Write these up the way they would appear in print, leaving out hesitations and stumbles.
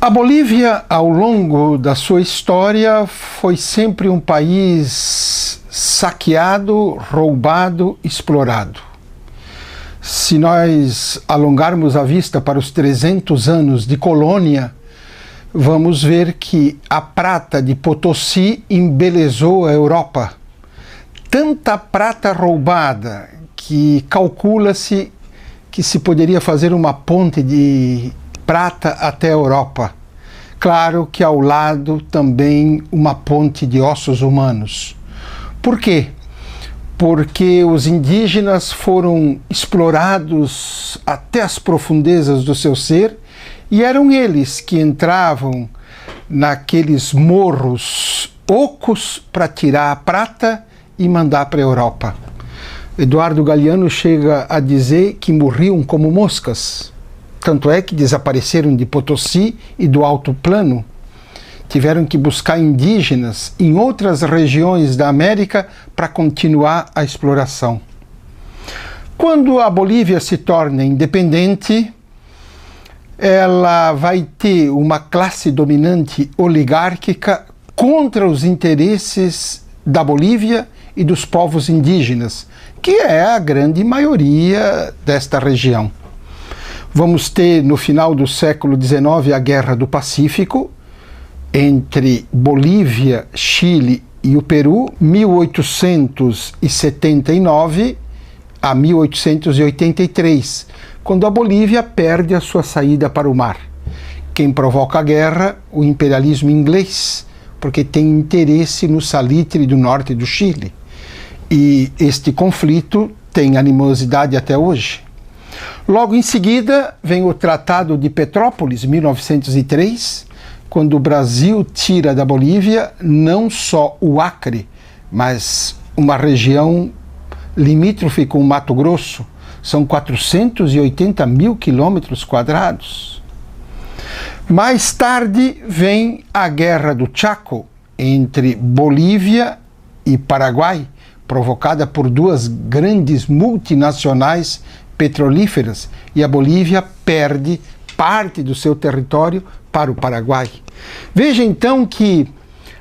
A Bolívia, ao longo da sua história, foi sempre um país saqueado, roubado, explorado. Se nós alongarmos a vista para os 300 anos de colônia, vamos ver que a prata de Potosí embelezou a Europa. Tanta prata roubada que calcula-se que se poderia fazer uma ponte de prata até a Europa. Claro que ao lado também uma ponte de ossos humanos. Por quê? Porque os indígenas foram explorados até as profundezas do seu ser e eram eles que entravam naqueles morros ocos para tirar a prata e mandar para a Europa. Eduardo Galeano chega a dizer que morriam como moscas. Tanto é que desapareceram de Potosí e do Alto Plano. Tiveram que buscar indígenas em outras regiões da América para continuar a exploração. Quando a Bolívia se torna independente, ela vai ter uma classe dominante oligárquica contra os interesses da Bolívia e dos povos indígenas, que é a grande maioria desta região. Vamos ter, no final do século XIX, a Guerra do Pacífico, entre Bolívia, Chile e o Peru, 1879 a 1883, quando a Bolívia perde a sua saída para o mar. Quem provoca a guerra? O imperialismo inglês, porque tem interesse no salitre do norte do Chile. E este conflito tem animosidade até hoje. Logo em seguida vem o Tratado de Petrópolis, 1903, quando o Brasil tira da Bolívia não só o Acre, mas uma região limítrofe com o Mato Grosso. São 480 mil quilômetros quadrados. Mais tarde vem a Guerra do Chaco entre Bolívia e Paraguai, provocada por duas grandes multinacionais petrolíferas, e a Bolívia perde parte do seu território para o Paraguai. Veja então que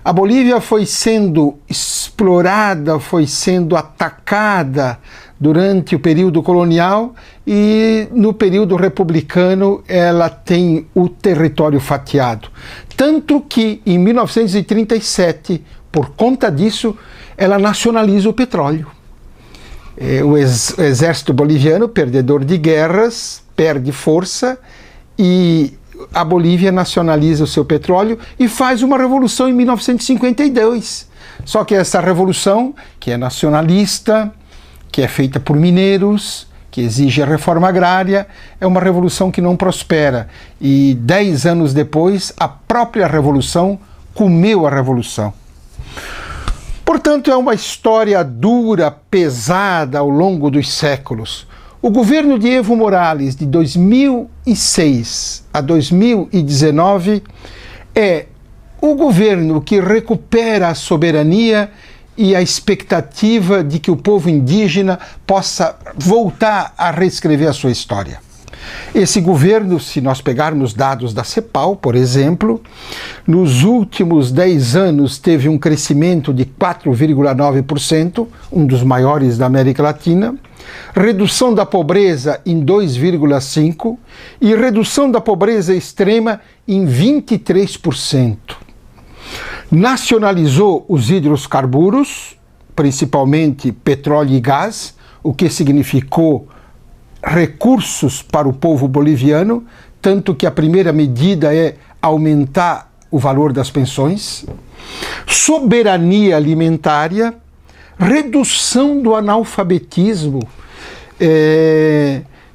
a Bolívia foi sendo explorada, foi sendo atacada durante o período colonial, e no período republicano ela tem o território fatiado. Tanto que em 1937, por conta disso, ela nacionaliza o petróleo. O exército boliviano, perdedor de guerras, perde força e a Bolívia nacionaliza o seu petróleo e faz uma revolução em 1952. Só que essa revolução, que é nacionalista, que é feita por mineiros, que exige a reforma agrária, é uma revolução que não prospera. E 10 anos depois, a própria revolução comeu a revolução. Portanto, é uma história dura, pesada ao longo dos séculos. O governo de Evo Morales, de 2006 a 2019, é o governo que recupera a soberania e a expectativa de que o povo indígena possa voltar a reescrever a sua história. Esse governo, se nós pegarmos dados da CEPAL, por exemplo, nos últimos 10 anos teve um crescimento de 4,9%, um dos maiores da América Latina, redução da pobreza em 2,5% e redução da pobreza extrema em 23%. Nacionalizou os hidrocarburos, principalmente petróleo e gás, o que significou recursos para o povo boliviano, tanto que a primeira medida é aumentar o valor das pensões, soberania alimentária, redução do analfabetismo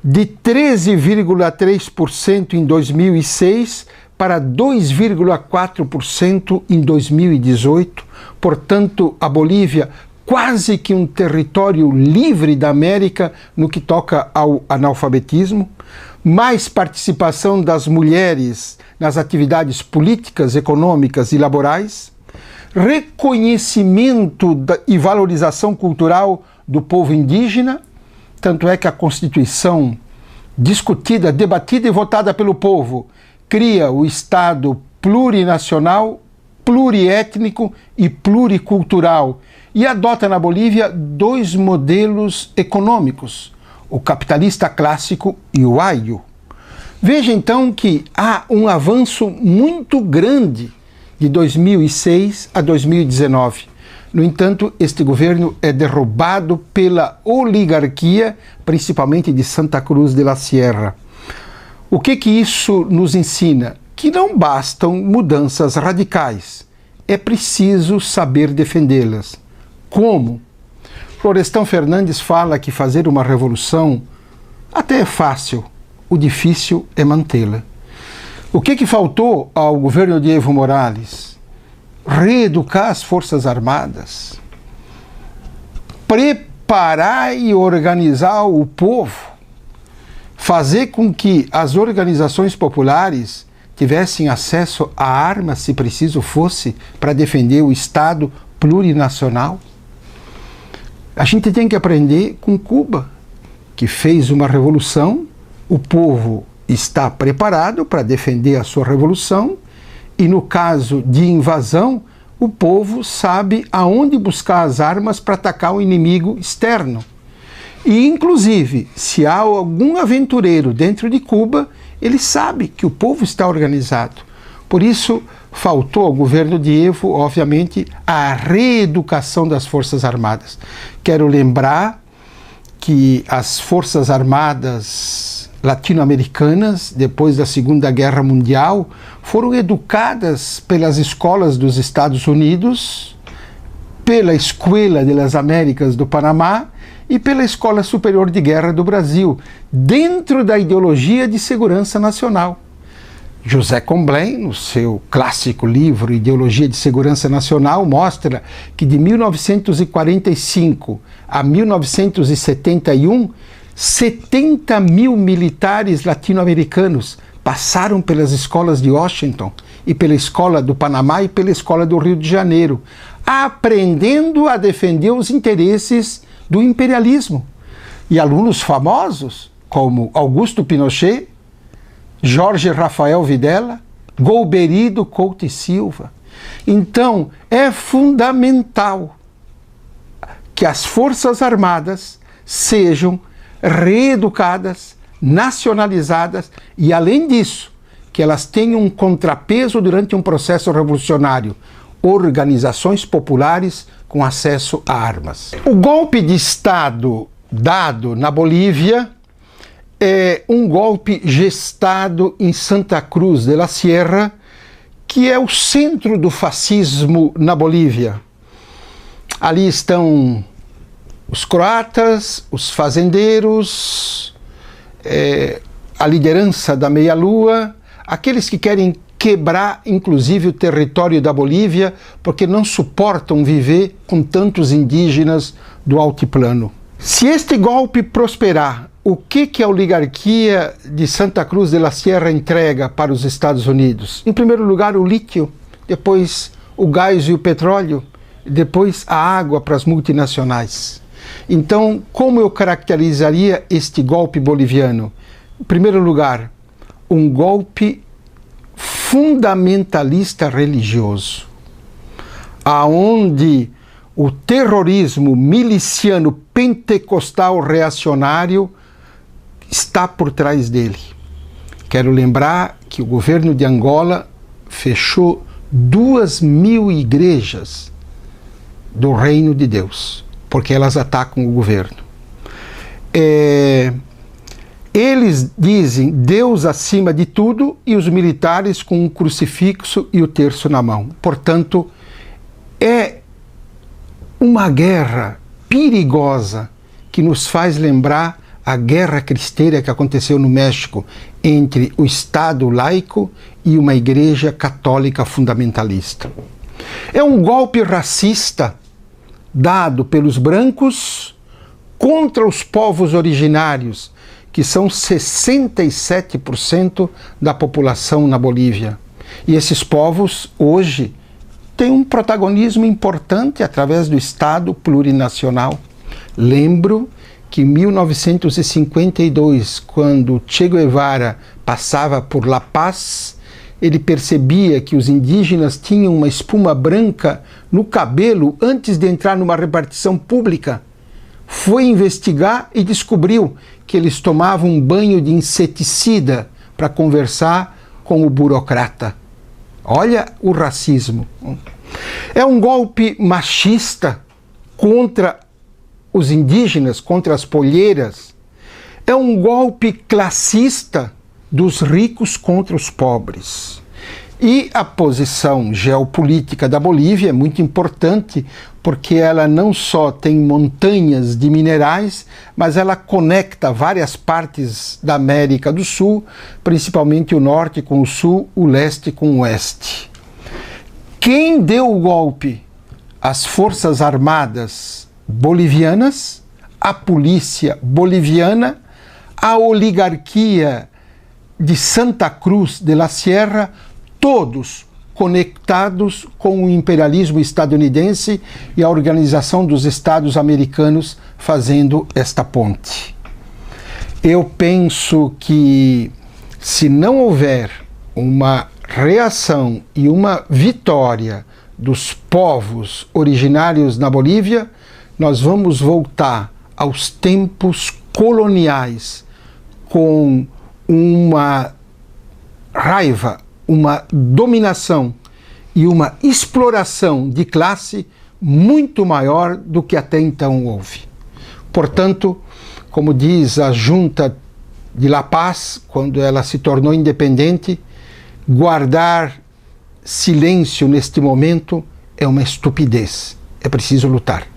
de 13,3% em 2006 para 2,4% em 2018. Portanto, a Bolívia quase que um território livre da América no que toca ao analfabetismo, mais participação das mulheres nas atividades políticas, econômicas e laborais, reconhecimento e valorização cultural do povo indígena, tanto é que a Constituição discutida, debatida e votada pelo povo cria o Estado plurinacional, pluriétnico e pluricultural e adota na Bolívia dois modelos econômicos, o capitalista clássico e o ayllu. Veja então que há um avanço muito grande de 2006 a 2019. No entanto, este governo é derrubado pela oligarquia, principalmente de Santa Cruz de la Sierra. O que isso nos ensina? Que não bastam mudanças radicais, é preciso saber defendê-las. Como? Florestan Fernandes fala que fazer uma revolução até é fácil, o difícil é mantê-la. O que faltou ao governo de Evo Morales? Reeducar as Forças Armadas, preparar e organizar o povo, fazer com que as organizações populares tivessem acesso a armas, se preciso fosse, para defender o Estado plurinacional. A gente tem que aprender com Cuba, que fez uma revolução, o povo está preparado para defender a sua revolução, e no caso de invasão, o povo sabe aonde buscar as armas para atacar o inimigo externo. E, inclusive, se há algum aventureiro dentro de Cuba, ele sabe que o povo está organizado. Por isso, faltou ao governo de Evo, obviamente, a reeducação das Forças Armadas. Quero lembrar que as Forças Armadas latino-americanas, depois da Segunda Guerra Mundial, foram educadas pelas escolas dos Estados Unidos, pela Escuela de las Américas do Panamá e pela Escola Superior de Guerra do Brasil, dentro da ideologia de segurança nacional. José Comblain, no seu clássico livro Ideologia de Segurança Nacional, mostra que de 1945 a 1971, 70 mil militares latino-americanos passaram pelas escolas de Washington e pela escola do Panamá e pela escola do Rio de Janeiro, aprendendo a defender os interesses do imperialismo. E alunos famosos como Augusto Pinochet, Jorge Rafael Videla, Golbery Couto e Silva. Então, é fundamental que as Forças Armadas sejam reeducadas, nacionalizadas e, além disso, que elas tenham um contrapeso durante um processo revolucionário, organizações populares com acesso a armas. O golpe de Estado dado na Bolívia é um golpe gestado em Santa Cruz de la Sierra, que é o centro do fascismo na Bolívia. Ali estão os croatas, os fazendeiros, a liderança da meia-lua, aqueles que querem quebrar, inclusive, o território da Bolívia, porque não suportam viver com tantos indígenas do altiplano. Se este golpe prosperar, o que a oligarquia de Santa Cruz de la Sierra entrega para os Estados Unidos? Em primeiro lugar, o lítio, depois o gás e o petróleo, depois a água para as multinacionais. Então, como eu caracterizaria este golpe boliviano? Em primeiro lugar, um golpe fundamentalista religioso, aonde o terrorismo miliciano pentecostal reacionário está por trás dele. Quero lembrar que o governo de Angola fechou 2.000 igrejas do Reino de Deus, porque elas atacam o governo. Eles dizem Deus acima de tudo e os militares com um crucifixo e o terço na mão. Portanto, é uma guerra perigosa que nos faz lembrar a guerra cristã que aconteceu no México entre o Estado laico e uma igreja católica fundamentalista. É um golpe racista dado pelos brancos contra os povos originários, que são 67% da população na Bolívia. E esses povos, hoje, têm um protagonismo importante através do Estado plurinacional. Lembro que em 1952, quando Che Guevara passava por La Paz, ele percebia que os indígenas tinham uma espuma branca no cabelo antes de entrar numa repartição pública. Foi investigar e descobriu que eles tomavam um banho de inseticida para conversar com o burocrata. Olha o racismo. É um golpe machista contra os indígenas, contra as polheiras. É um golpe classista dos ricos contra os pobres. E a posição geopolítica da Bolívia é muito importante porque ela não só tem montanhas de minerais, mas ela conecta várias partes da América do Sul, principalmente o norte com o sul, o leste com o oeste. Quem deu o golpe? As Forças Armadas bolivianas, a polícia boliviana, a oligarquia de Santa Cruz de la Sierra, todos conectados com o imperialismo estadunidense e a Organização dos Estados Americanos fazendo esta ponte. Eu penso que se não houver uma reação e uma vitória dos povos originários na Bolívia, nós vamos voltar aos tempos coloniais com uma raiva, uma dominação e uma exploração de classe muito maior do que até então houve. Portanto, como diz a Junta de La Paz, quando ela se tornou independente, guardar silêncio neste momento é uma estupidez. É preciso lutar.